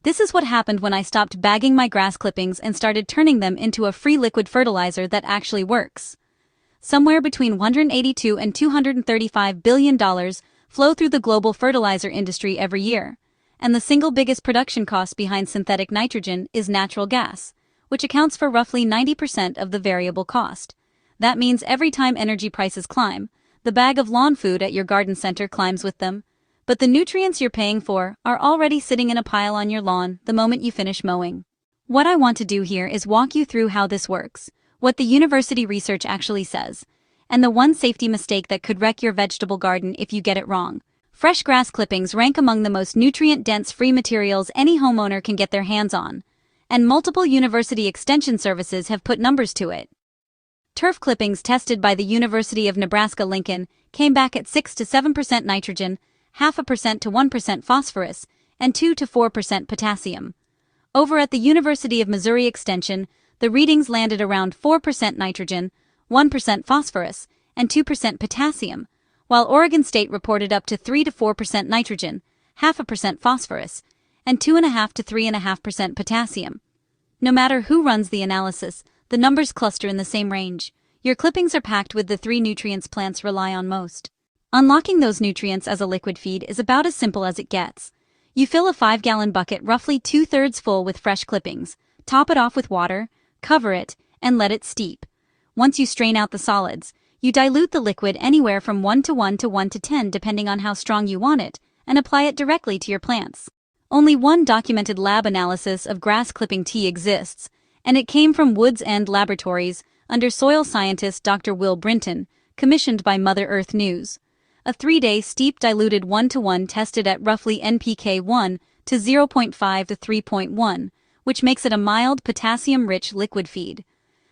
This is what happened when I stopped bagging my grass clippings and started turning them into a free liquid fertilizer that actually works. Somewhere between $182 and $235 billion flow through the global fertilizer industry every year, and the single biggest production cost behind synthetic nitrogen is natural gas, which accounts for roughly 90% of the variable cost. That means every time energy prices climb, the bag of lawn food at your garden center climbs with them, but the nutrients you're paying for are already sitting in a pile on your lawn the moment you finish mowing. What I want to do here is walk you through how this works, what the university research actually says, and the one safety mistake that could wreck your vegetable garden if you get it wrong. Fresh grass clippings rank among the most nutrient-dense free materials any homeowner can get their hands on, and multiple university extension services have put numbers to it. Turf clippings tested by the University of Nebraska-Lincoln came back at 6 to 7% nitrogen, 0.5% to 1% phosphorus, and 2 to 4% potassium. Over at the University of Missouri Extension, the readings landed around 4% nitrogen, 1% phosphorus, and 2% potassium, while Oregon State reported up to 3 to 4% nitrogen, 0.5% phosphorus, and 2.5 to 3.5% potassium. No matter who runs the analysis, the numbers cluster in the same range. Your clippings are packed with the 3 nutrients plants rely on most. Unlocking those nutrients as a liquid feed is about as simple as it gets. You fill a 5-gallon bucket roughly 2/3 full with fresh clippings, top it off with water, cover it, and let it steep. Once you strain out the solids, you dilute the liquid anywhere from 1 to 1 to 1 to 10 depending on how strong you want it, and apply it directly to your plants. Only one documented lab analysis of grass clipping tea exists, and it came from Woods End Laboratories under soil scientist Dr. Will Brinton, commissioned by Mother Earth News. A 3-day steep diluted 1-to-1 tested at roughly NPK 1 to 0.5 to 3.1, which makes it a mild potassium-rich liquid feed.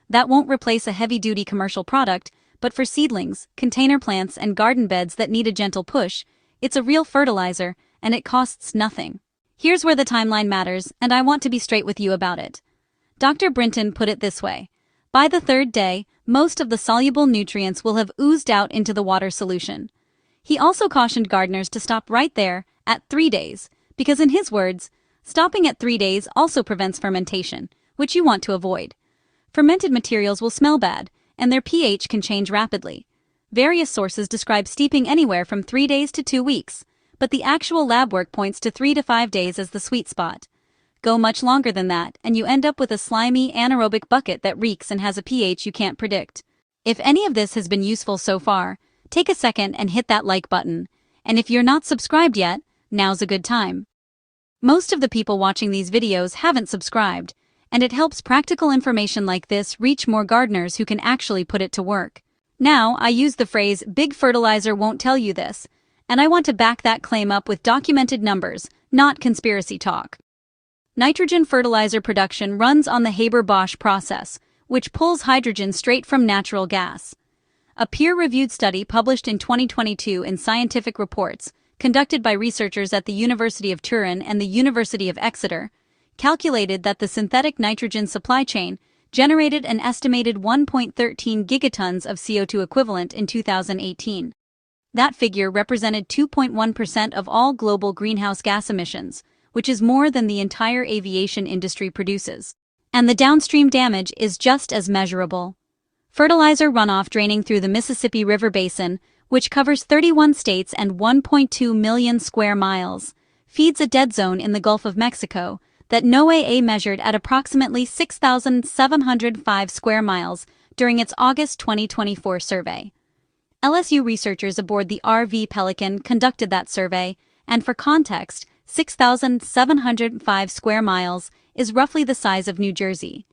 That won't replace a heavy-duty commercial product, but for seedlings, container plants, and garden beds that need a gentle push, it's a real fertilizer, and it costs nothing. Here's where the timeline matters, and I want to be straight with you about it. Dr. Brinton put it this way: by the 3rd day, most of the soluble nutrients will have oozed out into the water solution. He also cautioned gardeners to stop right there, at 3 days, because in his words, stopping at 3 days also prevents fermentation, which you want to avoid. Fermented materials will smell bad, and their pH can change rapidly. Various sources describe steeping anywhere from 3 days to 2 weeks, but the actual lab work points to 3 to 5 days as the sweet spot. Go much longer than that, and you end up with a slimy, anaerobic bucket that reeks and has a pH you can't predict. If any of this has been useful so far, take a second and hit that like button, and if you're not subscribed yet, now's a good time. Most of the people watching these videos haven't subscribed, and it helps practical information like this reach more gardeners who can actually put it to work. Now, I use the phrase, "big fertilizer won't tell you this," and I want to back that claim up with documented numbers, not conspiracy talk. Nitrogen fertilizer production runs on the Haber-Bosch process, which pulls hydrogen straight from natural gas. A peer-reviewed study published in 2022 in Scientific Reports, conducted by researchers at the University of Turin and the University of Exeter, calculated that the synthetic nitrogen supply chain generated an estimated 1.13 gigatons of CO2 equivalent in 2018. That figure represented 2.1% of all global greenhouse gas emissions, which is more than the entire aviation industry produces. And the downstream damage is just as measurable. Fertilizer runoff draining through the Mississippi River Basin, which covers 31 states and 1.2 million square miles, feeds a dead zone in the Gulf of Mexico that NOAA measured at approximately 6,705 square miles during its August 2024 survey. LSU researchers aboard the RV Pelican conducted that survey, and for context, 6,705 square miles is roughly the size of New Jersey.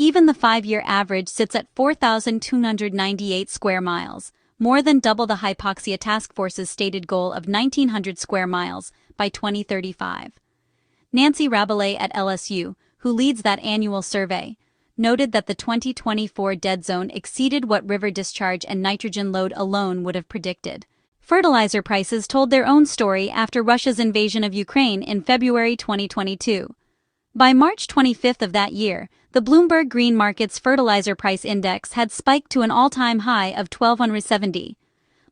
Even the 5-year average sits at 4,298 square miles, more than double the Hypoxia Task Force's stated goal of 1,900 square miles by 2035. Nancy Rabelais at LSU, who leads that annual survey, noted that the 2024 dead zone exceeded what river discharge and nitrogen load alone would have predicted. Fertilizer prices told their own story after Russia's invasion of Ukraine in February 2022. By March 25 of that year, the Bloomberg Green Markets Fertilizer Price Index had spiked to an all-time high of 1,270,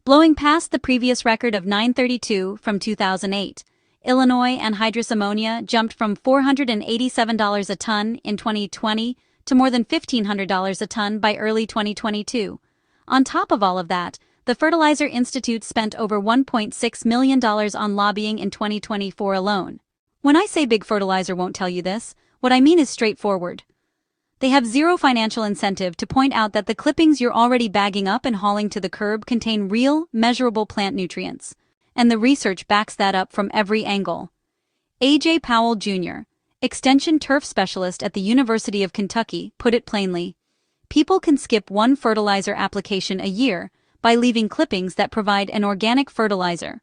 blowing past the previous record of 932 from 2008. Illinois anhydrous ammonia jumped from $487 a ton in 2020 to more than $1,500 a ton by early 2022. On top of all of that, the Fertilizer Institute spent over $1.6 million on lobbying in 2024 alone. When I say Big Fertilizer won't tell you this, what I mean is straightforward. They have zero financial incentive to point out that the clippings you're already bagging up and hauling to the curb contain real, measurable plant nutrients. And the research backs that up from every angle. A.J. Powell, Jr., Extension Turf Specialist at the University of Kentucky, put it plainly. People can skip one fertilizer application a year by leaving clippings that provide an organic fertilizer.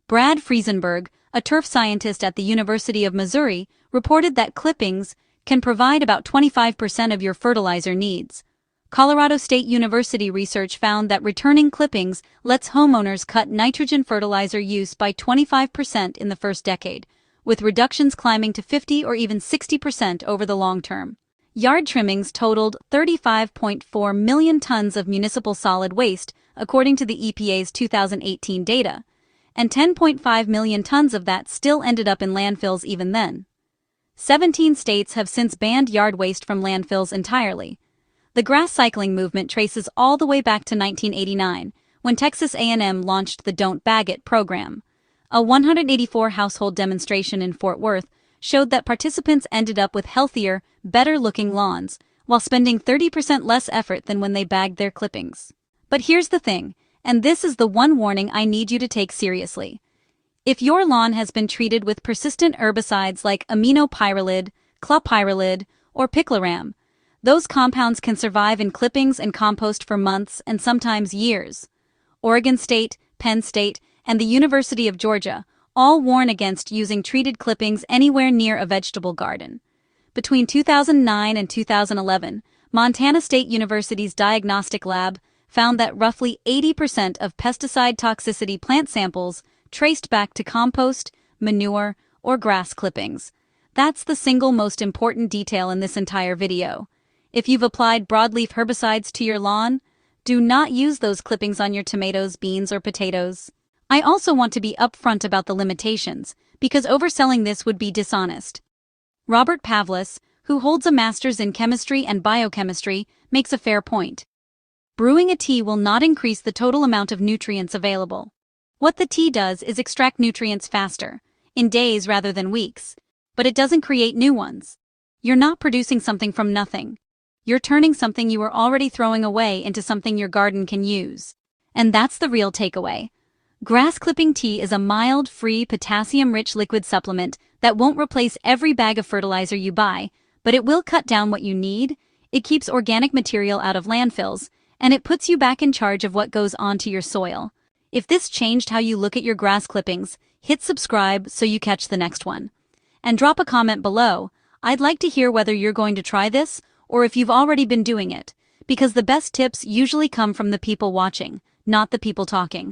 Brad Friesenberg, a turf scientist at the University of Missouri, reported that clippings can provide about 25% of your fertilizer needs. Colorado State University research found that returning clippings lets homeowners cut nitrogen fertilizer use by 25% in the first decade, with reductions climbing to 50 or even 60% over the long term. Yard trimmings totaled 35.4 million tons of municipal solid waste, according to the EPA's 2018 data, and 10.5 million tons of that still ended up in landfills even then. 17 states have since banned yard waste from landfills entirely. The grass cycling movement traces all the way back to 1989, when Texas A&M launched the Don't Bag It program. A 184-household demonstration in Fort Worth showed that participants ended up with healthier, better-looking lawns, while spending 30% less effort than when they bagged their clippings. But here's the thing, and this is the one warning I need you to take seriously. If your lawn has been treated with persistent herbicides like aminopyralid, clopyralid, or picloram, those compounds can survive in clippings and compost for months and sometimes years. Oregon State, Penn State, and the University of Georgia all warn against using treated clippings anywhere near a vegetable garden. Between 2009 and 2011, Montana State University's diagnostic lab found that roughly 80% of pesticide toxicity plant samples traced back to compost, manure, or grass clippings. That's the single most important detail in this entire video. If you've applied broadleaf herbicides to your lawn, do not use those clippings on your tomatoes, beans, or potatoes. I also want to be upfront about the limitations, because overselling this would be dishonest. Robert Pavlis, who holds a master's in chemistry and biochemistry, makes a fair point. Brewing a tea will not increase the total amount of nutrients available. What the tea does is extract nutrients faster, in days rather than weeks, but it doesn't create new ones. You're not producing something from nothing. You're turning something you were already throwing away into something your garden can use. And that's the real takeaway. Grass clipping tea is a mild, free, potassium-rich liquid supplement that won't replace every bag of fertilizer you buy, but it will cut down what you need, it keeps organic material out of landfills, and it puts you back in charge of what goes onto your soil. If this changed how you look at your grass clippings, hit subscribe so you catch the next one. And drop a comment below. I'd like to hear whether you're going to try this or if you've already been doing it, because the best tips usually come from the people watching, not the people talking.